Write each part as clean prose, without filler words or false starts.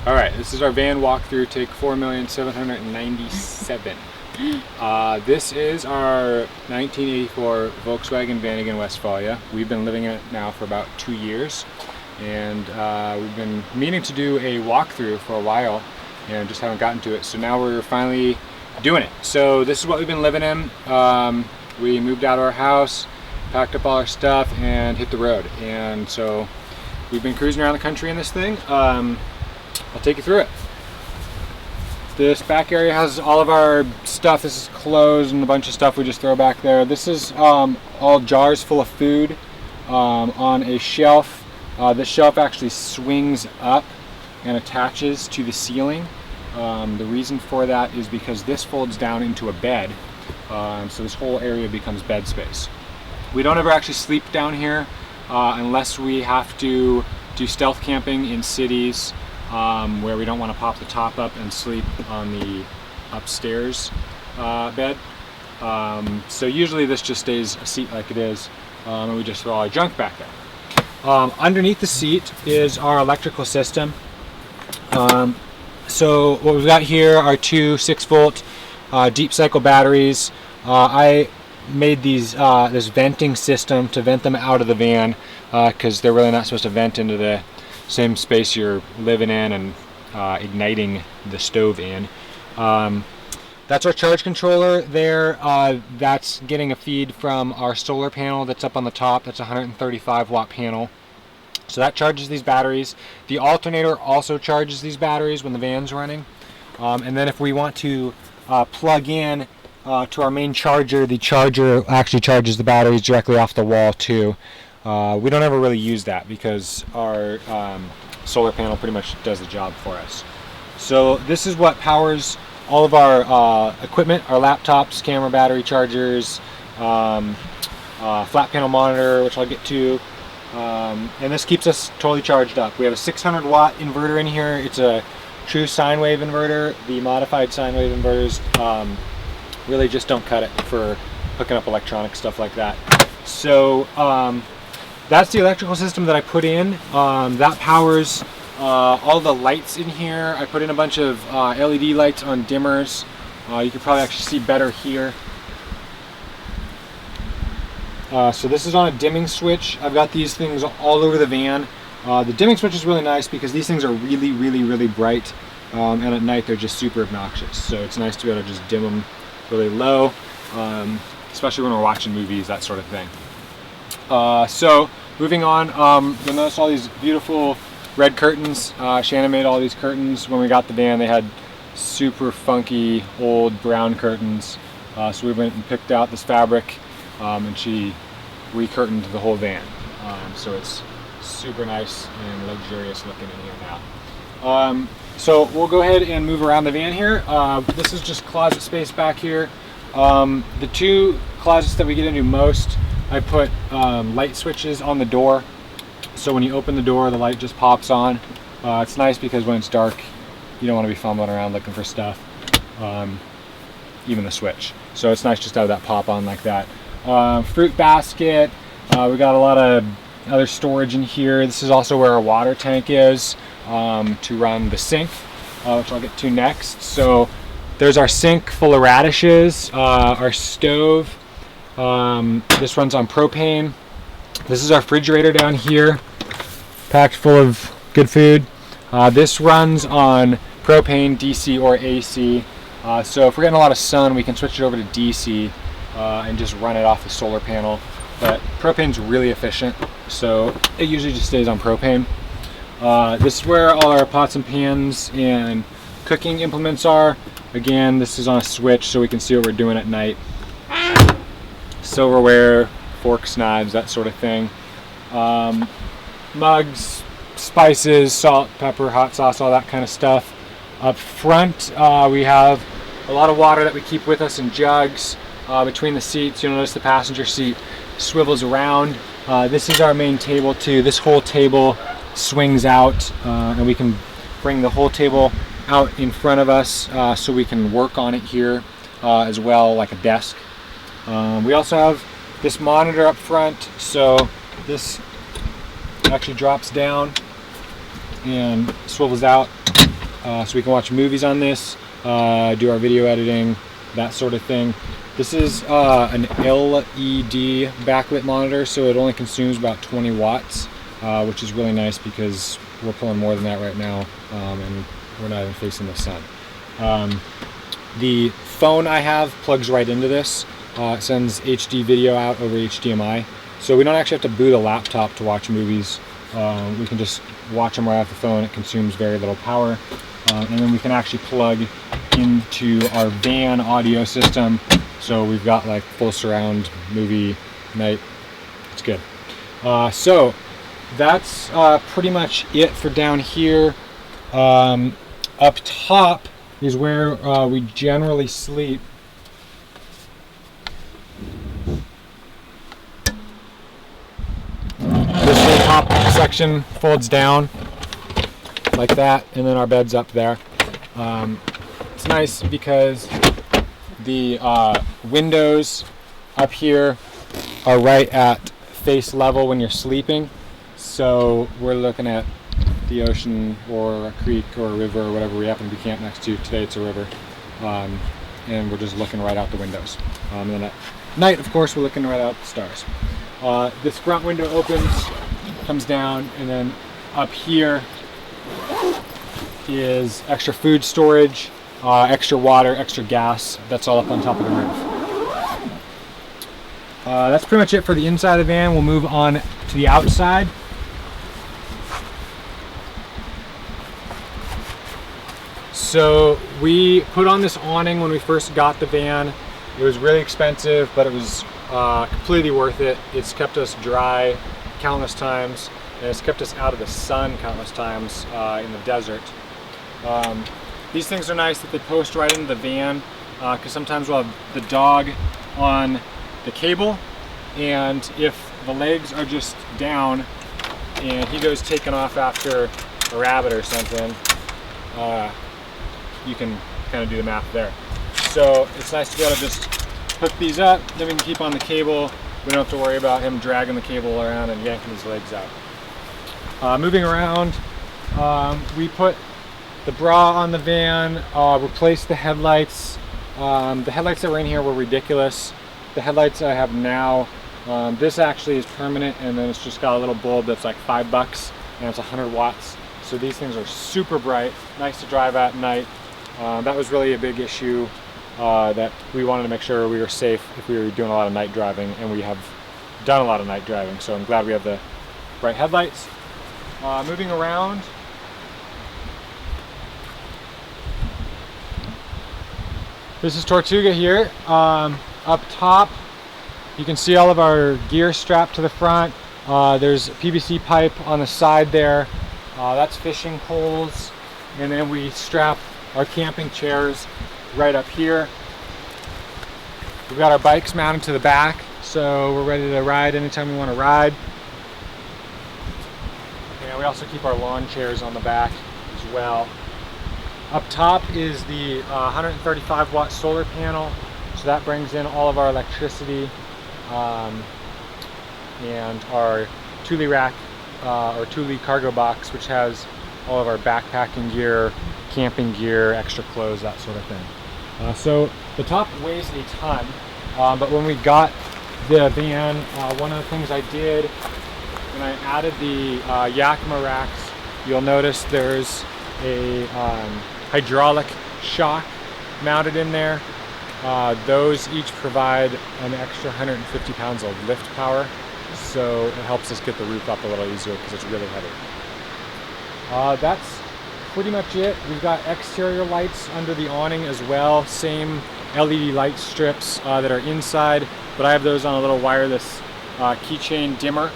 Alright, this is our van walkthrough, take 4,797,000. This is our 1984 Volkswagen Vanagon Westfalia. We've been living in it now for about 2 years, and we've been meaning to do a walkthrough for a while and just haven't gotten to it. So now we're finally doing it. So this is what we've been living in. We moved out of our house, packed up all our stuff, and hit the road. And so we've been cruising around the country in this thing. I'll take you through it. This back area has all of our stuff. This is clothes and a bunch of stuff we just throw back there. This is all jars full of food on a shelf. This shelf actually swings up and attaches to the ceiling. The reason for that is because this folds down into a bed, so this whole area becomes bed space. We don't ever actually sleep down here unless we have to do stealth camping in cities where we don't want to pop the top up and sleep on the upstairs bed. So usually this just stays a seat like it is, and we just throw all our junk back there. Underneath the seat is our electrical system. So what we've got here are two 6-volt deep cycle batteries. I made these this venting system to vent them out of the van because they're really not supposed to vent into the same space you're living in and igniting the stove in. That's our charge controller there. That's getting a feed from our solar panel that's up on the top. That's a 135 watt panel. So that charges these batteries. The alternator also charges these batteries when the van's running. And then if we want to plug in to our main charger, the charger actually charges the batteries directly off the wall too. We don't ever really use that because our solar panel pretty much does the job for us. So this is what powers all of our equipment, our laptops, camera, battery chargers, flat panel monitor, which I'll get to. And this keeps us totally charged up. We have a 600 watt inverter in here. It's a true sine wave inverter. The modified sine wave inverters really just don't cut it for hooking up electronic stuff like that. So that's the electrical system that I put in. That powers all the lights in here. I put in a bunch of LED lights on dimmers. You can probably actually see better here. So this is on a dimming switch. I've got these things all over the van. The dimming switch is really nice because these things are really bright, and at night they're just super obnoxious. So it's nice to be able to just dim them really low, especially when we're watching movies, that sort of thing. So moving on, you'll notice all these beautiful red curtains. Shannon made all these curtains. When we got the van, they had super funky old brown curtains. So we went and picked out this fabric, and she recurtained the whole van. So it's super nice and luxurious looking in here now. So we'll go ahead and move around the van here. This is just closet space back here. The two closets that we get into most, I put light switches on the door. So when you open the door, the light just pops on. It's nice because when it's dark, you don't want to be fumbling around looking for stuff, even the switch. So it's nice just to have that pop on like that. Fruit basket. We got a lot of other storage in here. This is also where our water tank is to run the sink, which I'll get to next. So there's our sink full of radishes, our stove. This runs on propane. This is our refrigerator down here, packed full of good food. This runs on propane, DC, or AC. So if we're getting a lot of sun, we can switch it over to DC and just run it off the solar panel. But propane's really efficient, so it usually just stays on propane. This is where all our pots and pans and cooking implements are. Again, this is on a switch so we can see what we're doing at night. Silverware, forks, knives, that sort of thing. Mugs, spices, salt, pepper, hot sauce, all that kind of stuff. Up front, we have a lot of water that we keep with us in jugs. Between the seats, you'll notice the passenger seat swivels around. This is our main table too. This whole table swings out, and we can bring the whole table out in front of us so we can work on it here as well, like a desk. We also have this monitor up front, so this actually drops down and swivels out. so we can watch movies on this, do our video editing, that sort of thing. This is an LED backlit monitor, so it only consumes about 20 watts, which is really nice because we're pulling more than that right now, and we're not even facing the sun. The phone I have plugs right into this. It sends HD video out over HDMI, so we don't actually have to boot a laptop to watch movies. We can just watch them right off the phone. It consumes very little power, and then we can actually plug into our van audio system, so we've got like full surround movie night. It's good. So that's pretty much it for down here. Up top is where we generally sleep. This whole top section folds down like that, and then our bed's up there. It's nice because the windows up here are right at face level when you're sleeping, so we're looking at the ocean or a creek or a river or whatever we happen to be camped next to. Today it's a river, and we're just looking right out the windows. And then at night, of course, we're looking right out the stars. This front window opens, comes down, and then up here is extra food storage, extra water, extra gas. That's all up on top of the roof. That's pretty much it for the inside of the van. We'll move on to the outside. So we put on this awning when we first got the van. It was really expensive, but it was completely worth it. It's kept us dry countless times, and it's kept us out of the sun countless times in the desert. These things are nice that they post right into the van, because sometimes we'll have the dog on the cable, and if the legs are just down and he goes taking off after a rabbit or something, you can kind of do the math there. So it's nice to be able to just hook these up, then we can keep on the cable. We don't have to worry about him dragging the cable around and yanking his legs out. Moving around, we put the bra on the van, replaced the headlights. The headlights that were in here were ridiculous. The headlights I have now, this actually is permanent, and then it's just got a little bulb that's like $5 and it's 100 watts. So these things are super bright, nice to drive at night. That was really a big issue, that we wanted to make sure we were safe if we were doing a lot of night driving, and we have done a lot of night driving, so I'm glad we have the bright headlights. Moving around, this is Tortuga here. Up top you can see all of our gear strapped to the front. There's PVC pipe on the side there. That's fishing poles, and then we strap our camping chairs right up here. We've got our bikes mounted to the back, so we're ready to ride anytime we want to ride. And we also keep our lawn chairs on the back as well. Up top is the 135 watt solar panel, so that brings in all of our electricity, and our Thule rack, or Thule cargo box, which has all of our backpacking gear, camping gear, extra clothes, that sort of thing. So the top weighs a ton, but when we got the van, one of the things I did when I added the Yakima racks, you'll notice there's a hydraulic shock mounted in there. Those each provide an extra 150 pounds of lift power, so it helps us get the roof up a little easier because it's really heavy. That's pretty much it. We've got exterior lights under the awning as well, same LED light strips that are inside, but I have those on a little wireless keychain dimmer,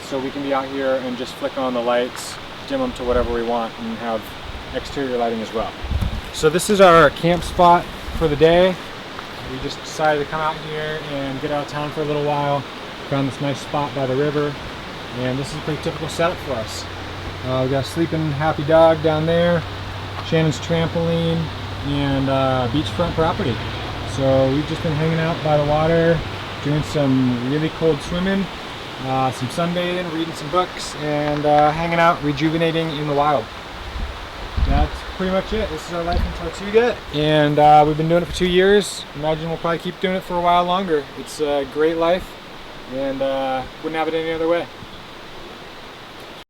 so we can be out here and just flick on the lights, dim them to whatever we want, and have exterior lighting as well. So this is our camp spot for the day. We just decided to come out here and get out of town for a little while. Found this nice spot by the river, and this is a pretty typical setup for us. We got a sleeping happy dog down there, Shannon's trampoline, and beachfront property. So we've just been hanging out by the water, doing some really cold swimming, some sunbathing, reading some books, and hanging out, rejuvenating in the wild. That's pretty much it. This is our life in Tortuga, and we've been doing it for 2 years. Imagine we'll probably keep doing it for a while longer. It's a great life, and wouldn't have it any other way.